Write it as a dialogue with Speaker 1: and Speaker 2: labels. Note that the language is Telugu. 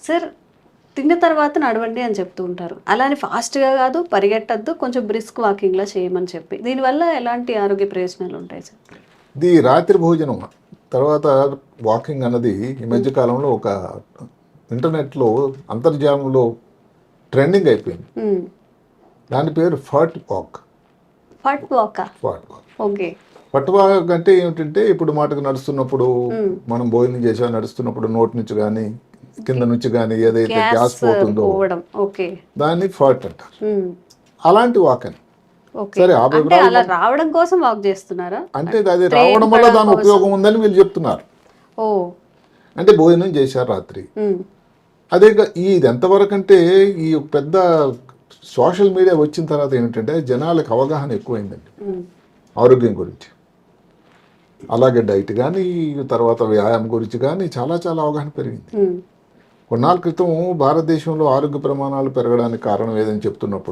Speaker 1: సార్ తిన్న తర్వాత నడవండి అని చెప్తూ ఉంటారు. అలానే ఫాస్ట్‌గా కాదు, పరిగెట్టొద్దు, కొంచెం బ్రిస్క్ వాకింగ్‌లా చేయమని చెప్పి. దీనివల్ల ఎలాంటి ఆరోగ్య ప్రయోజనాలు ఉంటాయి సార్?
Speaker 2: ఇది రాత్రి భోజనం తర్వాత వాకింగ్ అన్నది ఈ మధ్య కాలంలో ఒక ఇంటర్నెట్లో అంతర్జాలంలో ట్రెండింగ్ అయిపోయింది.
Speaker 1: హ్మ్.
Speaker 2: దాని పేరు ఫట్ వాక్.
Speaker 1: ఫట్ వాకా?
Speaker 2: ఫట్ వాక్.
Speaker 1: ఓకే.
Speaker 2: ఫట్ వాక్ అంటే ఏమిటంటే ఇప్పుడు మాటకు నడుస్తున్నప్పుడు
Speaker 1: హ్మ్.
Speaker 2: మనం భోజనం చేసా నడుస్తున్నప్పుడు నోటి నుంచి కానీ కింద నుంచి కానీ ఏదైతే గ్యాస్ పోతుందో
Speaker 1: పోవడం. ఓకే.
Speaker 2: దాన్ని ఫట్ అంటారు.
Speaker 1: హ్మ్.
Speaker 2: అలాంటి వాక్ అని.
Speaker 1: ఓకే.
Speaker 2: సరే ఆ
Speaker 1: అంటే
Speaker 2: వివరాలు
Speaker 1: అలా రావడం కోసం వాక్ చేస్తున్నారా?
Speaker 2: అంటే అది
Speaker 1: ట్రైన్
Speaker 2: రావడం వల్ల
Speaker 1: పడడం
Speaker 2: దాని
Speaker 1: కోసం.
Speaker 2: ఉపయోగం ఉందని వీళ్ళు చెప్తున్నారు.
Speaker 1: ఓహ్!
Speaker 2: అంటే భోజనం చేశారు రాత్రి.
Speaker 1: హ్మ్.
Speaker 2: అదే ఇది ఎంతవరకు అంటే ఈ పెద్ద సోషల్ మీడియా వచ్చిన తర్వాత ఏంటంటే జనాలకు అవగాహన ఎక్కువైందండి
Speaker 1: హ్మ్.
Speaker 2: ఆరోగ్యం గురించి. అలాగే డైట్ కానీ తర్వాత వ్యాయామం గురించి కానీ చాలా చాలా అవగాహన పెరిగింది.
Speaker 1: హ్మ్.
Speaker 2: కొన్నాళ్ళ క్రితం భారతదేశంలో ఆరోగ్య ప్రమాణాలు పెరగడానికి కారణం ఏదని చెప్తున్నప్పుడు